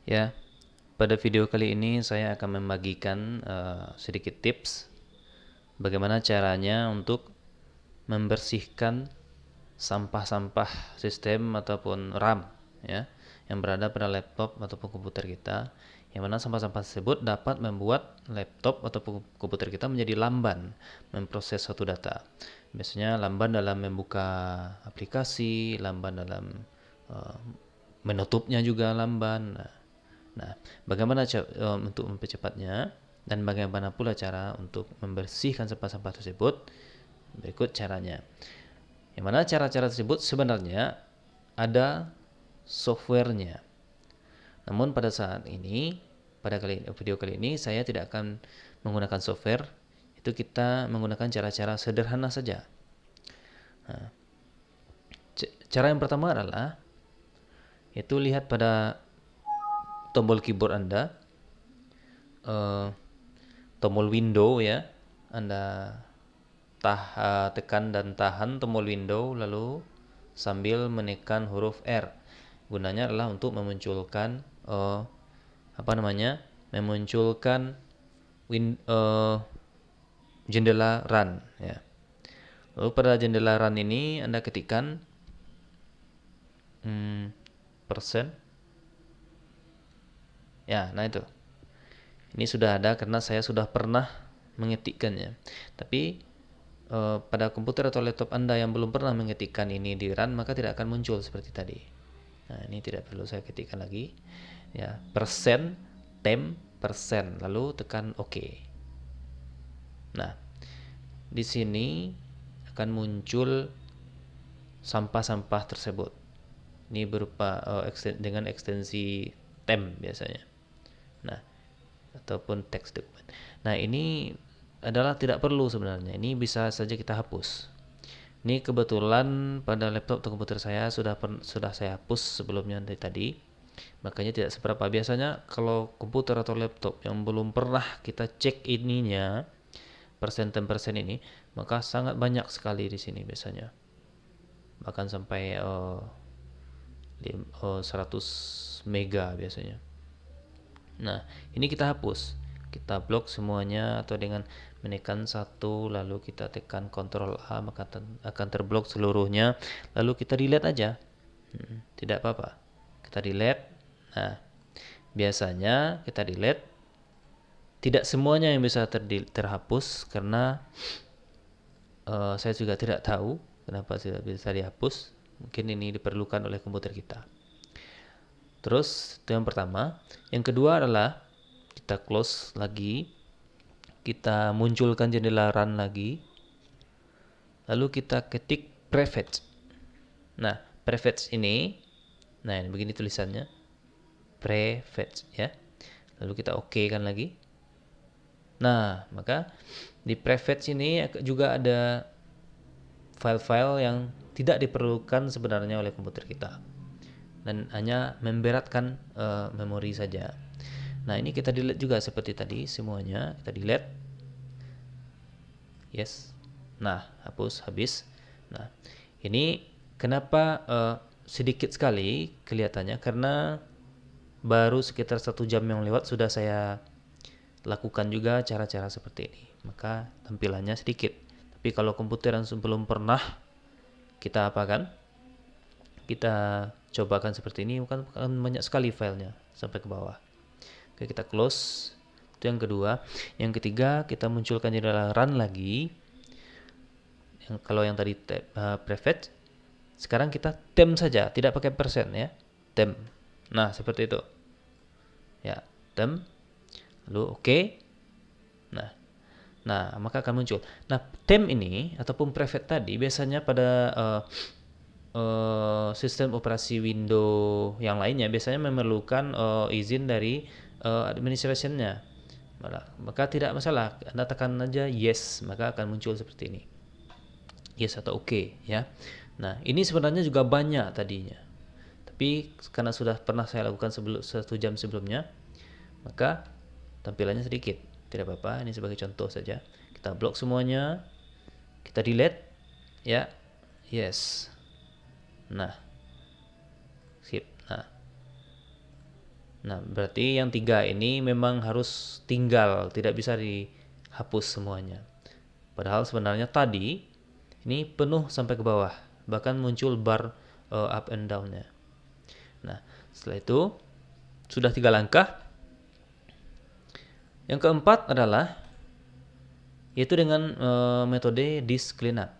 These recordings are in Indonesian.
Ya, pada video kali ini saya akan membagikan sedikit tips bagaimana caranya untuk membersihkan sampah-sampah sistem ataupun RAM ya yang berada pada laptop ataupun komputer kita, yang mana sampah-sampah tersebut dapat membuat laptop ataupun komputer kita menjadi lamban memproses suatu data. Biasanya lamban dalam membuka aplikasi, lamban dalam uh, menutupnya juga lamban. Nah, bagaimana untuk mempercepatnya dan bagaimana pula cara untuk membersihkan sampah-sampah tersebut? Berikut caranya. Yang mana cara-cara tersebut sebenarnya ada softwarenya. Namun pada saat ini, pada video kali ini saya tidak akan menggunakan software. Itu kita menggunakan cara-cara sederhana saja. Nah, cara yang pertama adalah itu lihat pada tombol keyboard Anda, tombol window ya. Anda tekan dan tahan tombol window lalu sambil menekan huruf R. Gunanya adalah untuk memunculkan memunculkan jendela run ya. Lalu pada jendela run ini Anda ketikkan persen. Ya, nah itu. Ini sudah ada karena saya sudah pernah mengetikkannya. Tapi pada komputer atau laptop Anda yang belum pernah mengetikkan ini di run, maka tidak akan muncul seperti tadi. Nah, ini tidak perlu saya ketikkan lagi. Ya, persen, persen, lalu tekan OK. Nah, di sini akan muncul sampah-sampah tersebut. Ini berupa dengan ekstensi temp biasanya. Nah, ataupun teks dokumen. Nah, ini adalah tidak perlu sebenarnya. Ini bisa saja kita hapus. Ini kebetulan pada laptop atau komputer saya sudah saya hapus sebelumnya dari tadi. Makanya tidak seberapa. Biasanya kalau komputer atau laptop yang belum pernah kita cek ininya, persen ini, maka sangat banyak sekali di sini biasanya. Bahkan sampai 100 mega biasanya. Nah, ini kita hapus. Kita blok semuanya atau dengan menekan satu lalu kita tekan Ctrl A maka akan terblok seluruhnya. Lalu kita delete aja. Tidak apa-apa. Kita delete. Nah, biasanya kita delete tidak semuanya yang bisa terhapus karena saya juga tidak tahu kenapa tidak bisa dihapus. Mungkin ini diperlukan oleh komputer kita. Terus itu yang pertama. Yang kedua adalah kita close lagi, kita munculkan jendela run lagi, lalu kita ketik prefetch. Nah, prefetch ini, nah ini begini tulisannya, prefetch ya. Lalu kita OK kan lagi. Nah, maka di prefetch ini juga ada file-file yang tidak diperlukan sebenarnya oleh komputer kita dan hanya memberatkan memori saja. Nah, ini kita delete juga seperti tadi semuanya, kita delete. Yes. Nah, hapus habis. Nah, ini kenapa sedikit sekali kelihatannya karena baru sekitar 1 jam yang lewat sudah saya lakukan juga cara-cara seperti ini. Maka tampilannya sedikit. Tapi kalau komputer yang sebelum pernah kita apakan? Kita cobakan seperti ini, akan banyak sekali filenya sampai ke bawah. Oke, kita close. Itu yang kedua. Yang ketiga, kita munculkan jendela run lagi. Kalau yang tadi prefetch, sekarang kita temp saja, tidak pakai persen ya. Temp. Nah, seperti itu. Ya, temp. Lalu OK. Nah, maka akan muncul. Nah, temp ini ataupun prefetch tadi biasanya pada sistem operasi Windows yang lainnya biasanya memerlukan izin dari administrationnya. Maka tidak masalah, Anda tekan aja yes, maka akan muncul seperti ini. Yes atau OK ya. Nah, ini sebenarnya juga banyak tadinya. Tapi karena sudah pernah saya lakukan 1 jam sebelumnya, maka tampilannya sedikit. Tidak apa-apa, ini sebagai contoh saja. Kita blok semuanya, kita delete ya. Yes. Nah, skip. Nah, berarti yang 3 ini memang harus tinggal, tidak bisa dihapus semuanya. Padahal sebenarnya tadi ini penuh sampai ke bawah, bahkan muncul bar up and down-nya. Nah, setelah itu sudah 3 langkah. Yang keempat adalah yaitu dengan metode disk cleanup.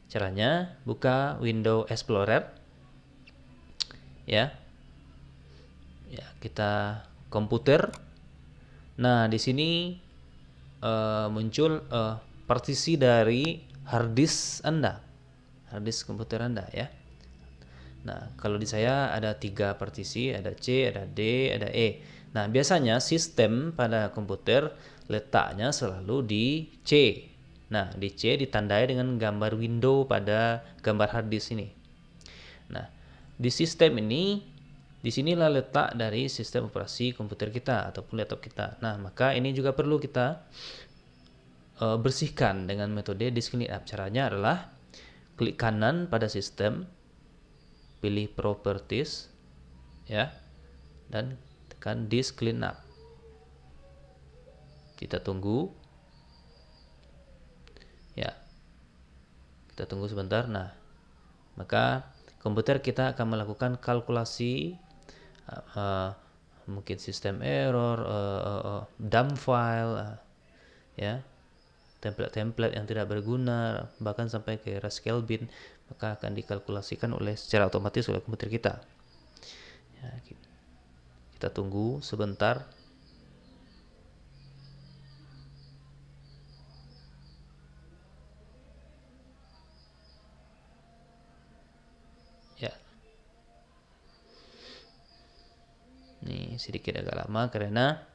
Caranya buka window Explorer, ya, kita komputer. Nah, di sini muncul partisi dari hard disk Anda, hard disk komputer Anda, ya. Nah, kalau di saya ada 3 partisi, ada C, ada D, ada E. Nah, biasanya sistem pada komputer letaknya selalu di C. Nah, di C ditandai dengan gambar window pada gambar hard disk ini. Nah, di sistem ini, disinilah letak dari sistem operasi komputer kita ataupun laptop kita. Nah, maka ini juga perlu kita bersihkan dengan metode disk cleanup. Caranya adalah klik kanan pada sistem, pilih properties, ya, dan tekan disk cleanup. Kita tunggu, ya, kita tunggu sebentar. Nah, maka komputer kita akan melakukan kalkulasi, mungkin sistem error, dump file, ya, template-template yang tidak berguna, bahkan sampai ke Rascal bin, maka akan dikalkulasikan secara otomatis oleh komputer kita. Ya, kita tunggu sebentar. Ya, ini sedikit agak lama karena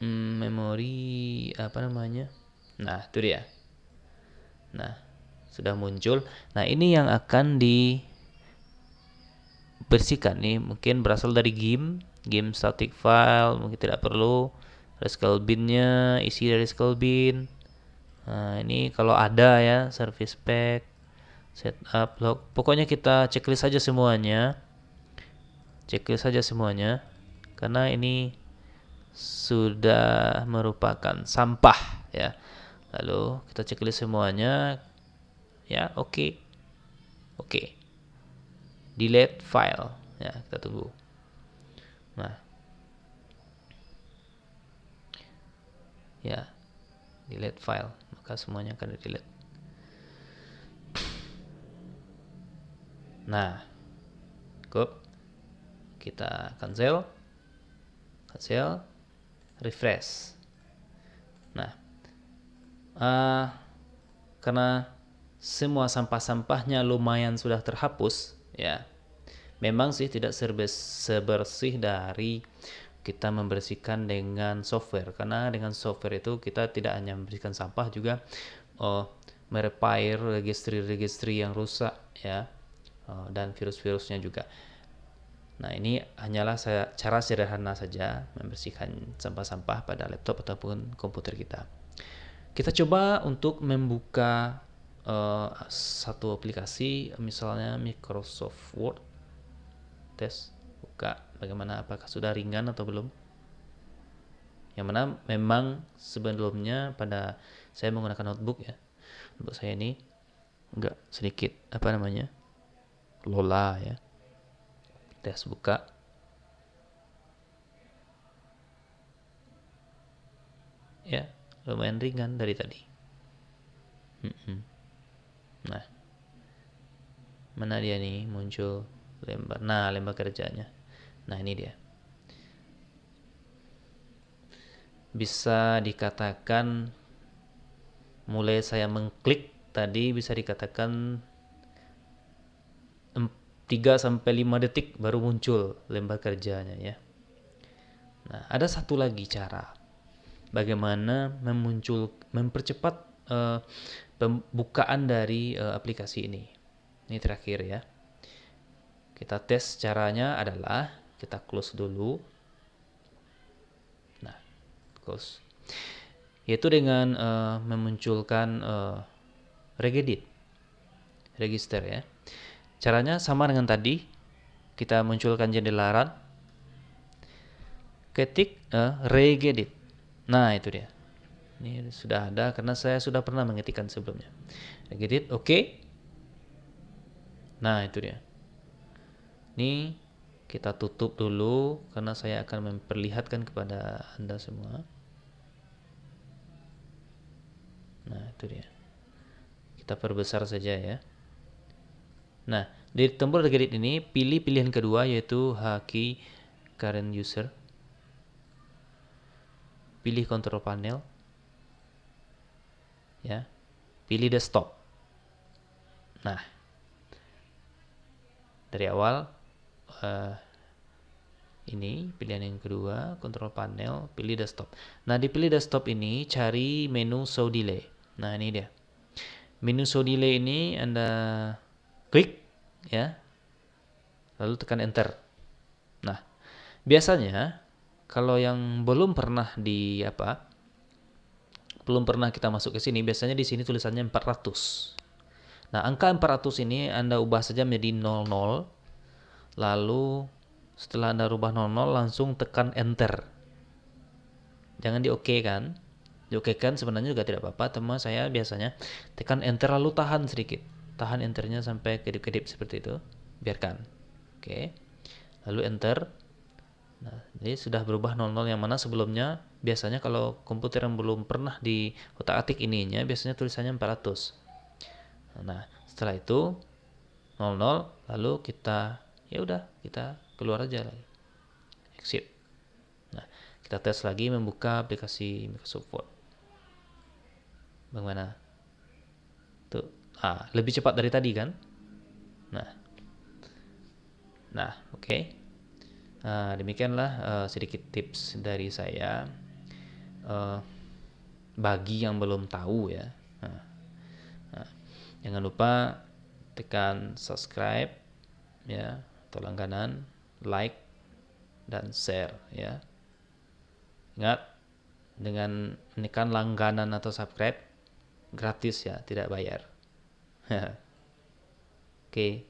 memori apa namanya. Nah, itu dia. Nah, sudah muncul. Nah, ini yang akan dibersihkan nih, mungkin berasal dari game static file, mungkin tidak perlu. Rascal bin-nya isi dari Rascal bin. Nah, ini kalau ada ya, service pack, setup log. Pokoknya kita checklist saja semuanya. Checklist saja semuanya karena ini sudah merupakan sampah, ya. Lalu kita checklist semuanya, ya. Oke. Delete file, ya, kita tunggu. Nah, ya, delete file, maka semuanya akan di-delete. Nah, cukup. Kita cancel, refresh. Nah, karena semua sampah-sampahnya lumayan sudah terhapus, ya. Memang sih tidak sebersih dari kita membersihkan dengan software, karena dengan software itu kita tidak hanya membersihkan sampah, juga merepair registry yang rusak, ya, dan virus-virusnya juga. Nah, ini hanyalah cara sederhana saja membersihkan sampah-sampah pada laptop ataupun komputer kita. Kita coba untuk membuka satu aplikasi, misalnya Microsoft Word. Tes, buka, bagaimana, apakah sudah ringan atau belum. Yang mana memang sebelumnya pada saya menggunakan notebook, ya. Notebook saya ini enggak sedikit lola, ya. Tes, buka. Ya, lumayan ringan dari tadi. Nah, mana dia nih muncul lembar. Nah, lembar kerjanya. Nah, ini dia. Bisa dikatakan mulai saya mengklik tadi bisa dikatakan 3-5 detik baru muncul lembar kerjanya, ya. Nah, ada satu lagi cara bagaimana mempercepat pembukaan dari aplikasi ini. Ini terakhir, ya. Kita tes, caranya adalah kita close dulu. Nah, close. Yaitu dengan memunculkan regedit, register, ya. Caranya sama dengan tadi. kita munculkan jendela run, ketik regedit. Nah, itu dia. Ini sudah ada karena saya sudah pernah mengetikkan sebelumnya. Regedit, oke. Nah, itu dia. Ini kita tutup dulu karena saya akan memperlihatkan kepada Anda semua. Nah, itu dia. Kita perbesar saja ya. Nah, di tombol regedit ini pilih pilihan kedua yaitu Haki current user. Pilih control panel. Ya. Pilih desktop. Nah, dari awal ini pilihan yang kedua, control panel, pilih desktop. Nah, di pilih desktop ini cari menu show delay. Nah, ini dia. Menu show delay ini Anda klik ya. Lalu tekan enter. Nah, biasanya kalau yang belum pernah belum pernah kita masuk ke sini, biasanya di sini tulisannya 400. Nah, angka 400 ini Anda ubah saja menjadi 00. Lalu setelah Anda rubah 00 langsung tekan enter. Jangan di OK kan? Di OK kan sebenarnya juga tidak apa-apa, teman saya biasanya tekan enter lalu tahan sedikit. Tahan enternya sampai kedip-kedip seperti itu. Biarkan. Oke. Lalu enter. Nah, jadi sudah berubah 00 yang mana sebelumnya biasanya kalau komputer yang belum pernah di otak-atik ininya biasanya tulisannya 400. Nah, setelah itu 00 lalu kita ya udah kita keluar aja lagi. Exit. Nah, kita tes lagi membuka aplikasi Microsoft Word. Bagaimana? Tuh, lebih cepat dari tadi kan? Nah, oke. Demikianlah sedikit tips dari saya bagi yang belum tahu ya. Jangan lupa tekan subscribe ya atau langganan, like dan share ya. Ingat, dengan menekan langganan atau subscribe gratis ya, tidak bayar. Oke.